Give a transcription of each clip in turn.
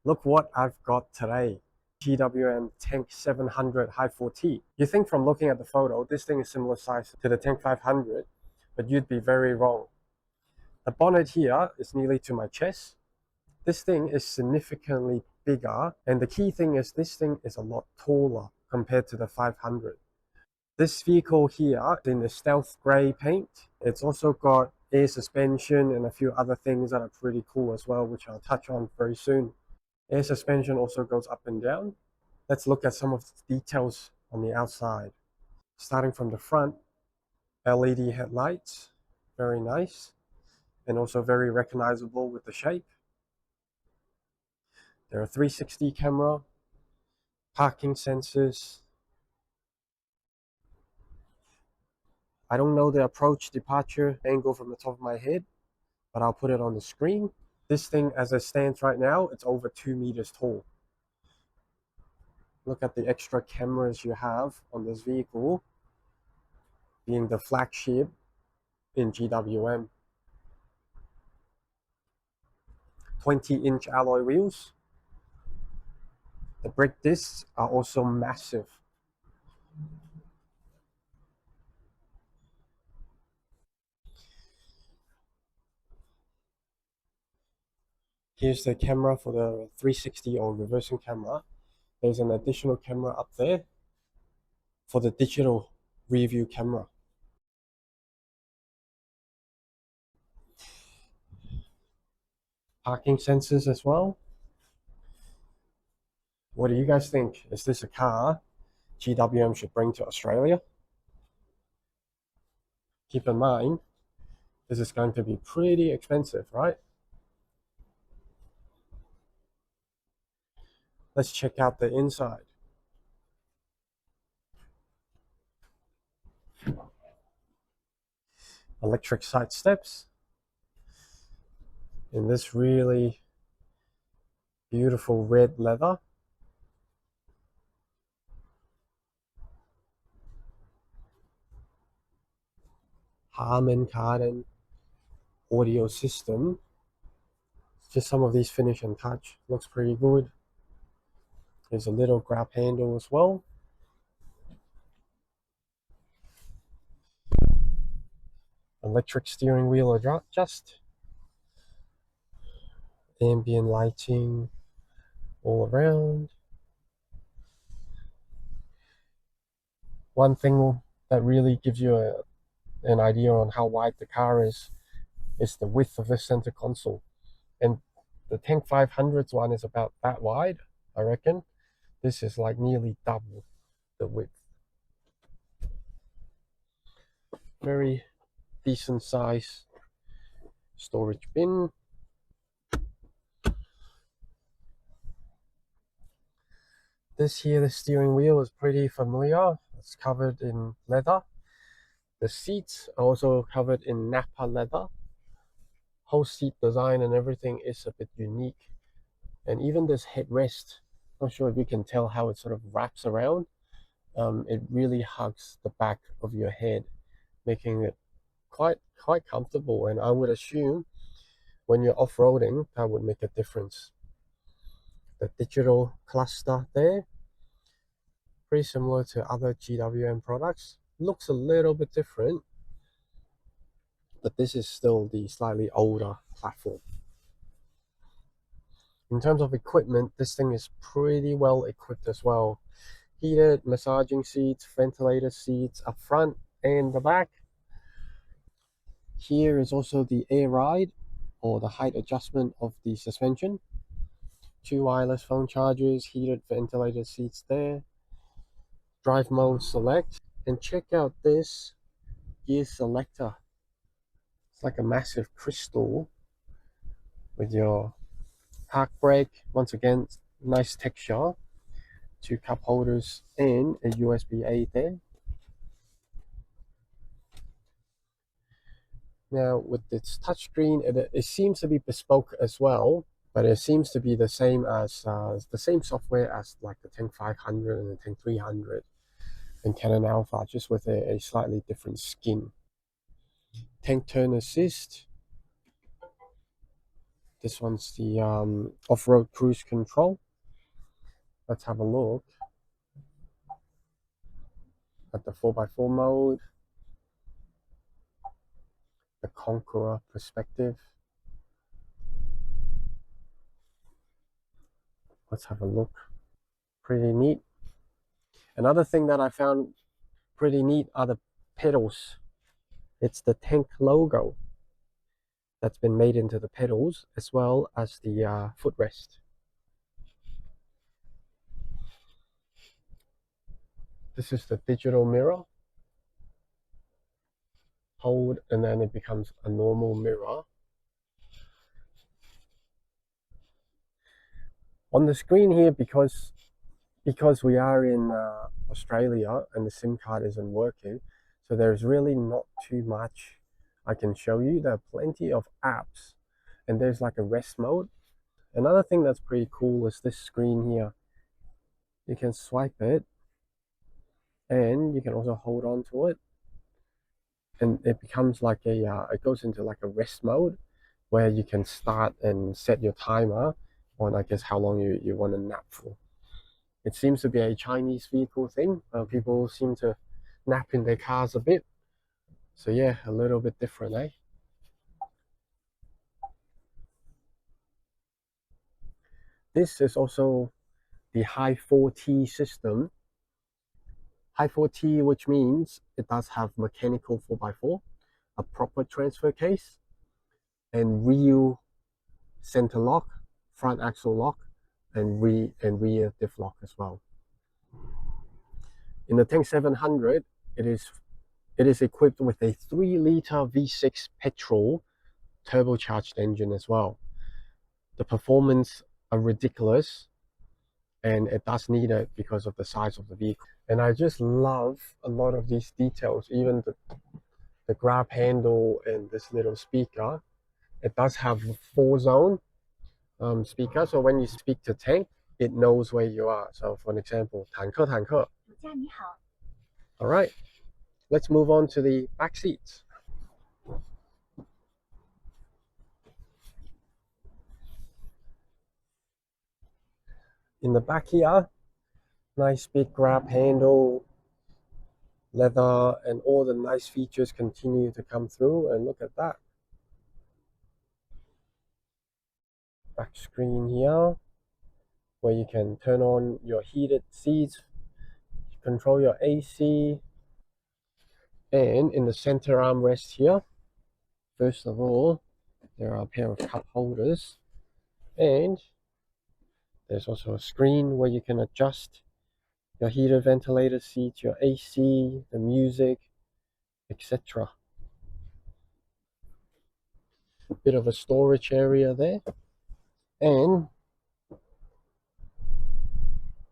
Look what I've got today. GWM Tank 700 Hi4-T. You think from looking at the photo, this thing is similar size to the Tank 500, but you'd be very wrong. The bonnet here is nearly to my chest. This thing is significantly bigger, and the key thing is this thing is a lot taller compared to the 500. This vehicle here is in the stealth grey paint. It's also got air suspension and a few other things that are pretty cool as well, which I'll touch on very soon. Air suspension also goes up and down. Let's look at some of the details on the outside. Starting from the front, LED headlights, very nice, and also very recognizable with the shape. There are 360 camera, parking sensors. I don't know the approach departure angle from the top of my head, but I'll put it on the screen. This thing, as it stands right now, it's over 2 meters tall. Look at the extra cameras you have on this vehicle, being the flagship in GWM. 20-inch alloy wheels. The brake discs are also massive. Here's the camera for the 360 or reversing camera. There's an additional camera up there for the digital rear view camera. Parking sensors as well. What do you guys think? Is this a car GWM should bring to Australia? Keep in mind, this is going to be pretty expensive, right? Let's check out the inside. Electric side steps. In this really beautiful red leather. Harman Kardon audio system. Just some of these finish and touch. Looks pretty good. There's a little grab handle as well. Electric steering wheel adjust. Ambient lighting all around. One thing that really gives you an idea on how wide the car is the width of the center console. And the Tank 500's one is about that wide, I reckon. This is like nearly double the width. Very decent size storage bin. This here, the steering wheel is pretty familiar. It's covered in leather. The seats are also covered in Napa leather. Whole seat design and everything is a bit unique. And even this headrest, not sure if you can tell how it sort of wraps around. It really hugs the back of your head, making it quite comfortable. And I would assume when you're off-roading, that would make a difference. The digital cluster there, pretty similar to other GWM products. Looks a little bit different, but this is still the slightly older platform. In terms of equipment, this thing is pretty well equipped as well. Heated massaging seats, ventilated seats up front and the back. Here is also the air ride or the height adjustment of the suspension. 2 wireless phone chargers, heated ventilated seats there. Drive mode select, and check out this gear selector. It's like a massive crystal with your park brake. Once again, nice texture. 2 cup holders and a USB-A there. Now with this touchscreen, it seems to be bespoke as well, but it seems to be the same as the same software as like the Tank 500 and the Tank 300 and Canon Alpha, just with a slightly different skin. Tank turn assist. This one's the off-road cruise control. Let's have a look at the 4x4 mode, the Conqueror perspective. Let's have a look. Pretty neat. Another thing that I found pretty neat are the pedals. It's the Tank logo that's been made into the pedals, as well as the footrest. This is the digital mirror. Hold, and then it becomes a normal mirror. On the screen here, because we are in Australia and the SIM card isn't working, so there's really not too much I can show you. There are plenty of apps, and there's like a rest mode. Another thing that's pretty cool is this screen here. You can swipe it, and you can also hold on to it, and it becomes like it goes into like a rest mode, where you can start and set your timer on, I guess, how long you want to nap for. It seems to be a Chinese vehicle thing. People seem to nap in their cars a bit. So yeah, a little bit different, eh? This is also the Hi4-T system. Hi4-T, which means it does have mechanical 4x4, a proper transfer case, and rear center lock, front axle lock, and rear diff lock as well. In the Tank 700, it is equipped with a 3-liter V6 petrol turbocharged engine as well. The performance are ridiculous, and it does need it because of the size of the vehicle. And I just love a lot of these details, even the grab handle and this little speaker. It does have 4-zone speaker, so when you speak to Tank, it knows where you are. So for an example, 坦克. All right, let's move on to the back seats. In the back here, nice big grab handle, leather, and all the nice features continue to come through. And look at that. Back screen here, where you can turn on your heated seats, control your AC, and in the center armrest here, first of all, there are a pair of cup holders, and there's also a screen where you can adjust your heated ventilator seats, your AC, the music, etc. A bit of a storage area there, and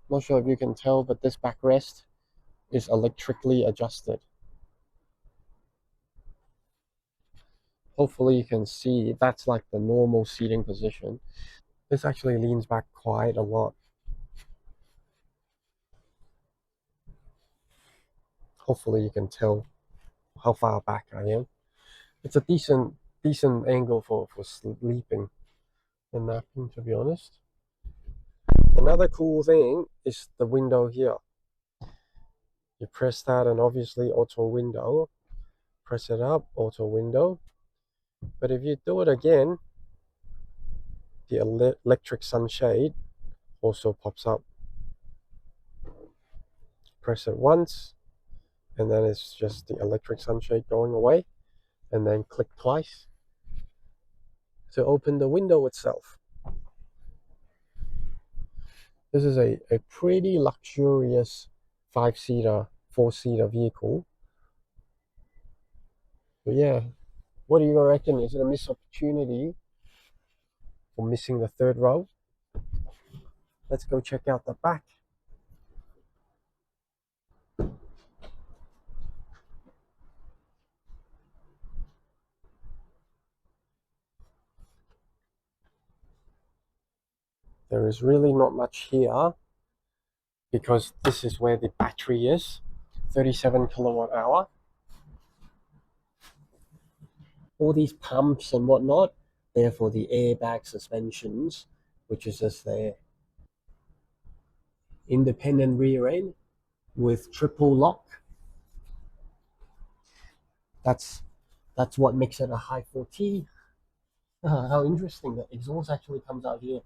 not sure if you can tell, but this backrest is electrically adjusted. Hopefully you can see that's like the normal seating position. This actually leans back quite a lot. Hopefully you can tell how far back I am. It's a decent angle for sleeping and napping, to be honest. Another cool thing is the window here. You press that and obviously auto window. Press it up, auto window. But if you do it again, the electric sunshade also pops up. Press it once, and then it's just the electric sunshade going away, and then click twice to open the window itself. This is a pretty luxurious 5-seater, 4-seater vehicle. But yeah, what do you reckon? Is it a missed opportunity for missing the third row? Let's go check out the back. There is really not much here because this is where the battery is, 37 kilowatt hour. All these pumps and whatnot, there for the airbag suspensions, which is just there. Independent rear end with triple lock. That's what makes it a Hi4-T. How interesting, the exhaust actually comes out here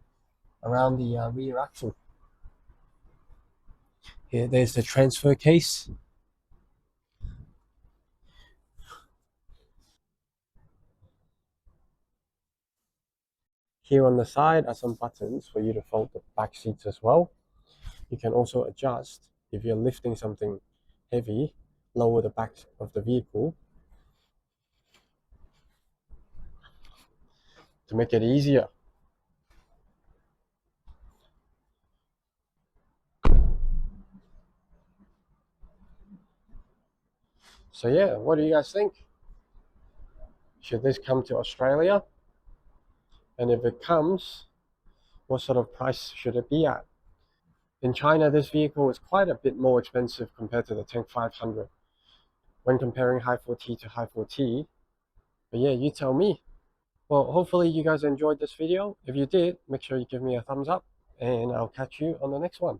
around the rear axle. Here, there's the transfer case. Here on the side are some buttons for you to fold the back seats as well. You can also adjust if you're lifting something heavy, lower the back of the vehicle to make it easier. So yeah, what do you guys think? Should this come to Australia? And if it comes, what sort of price should it be at? In China, this vehicle is quite a bit more expensive compared to the Tank 500 when comparing Hi4-T to Hi4-T. But yeah, you tell me. Well, hopefully you guys enjoyed this video. If you did, make sure you give me a thumbs up, and I'll catch you on the next one.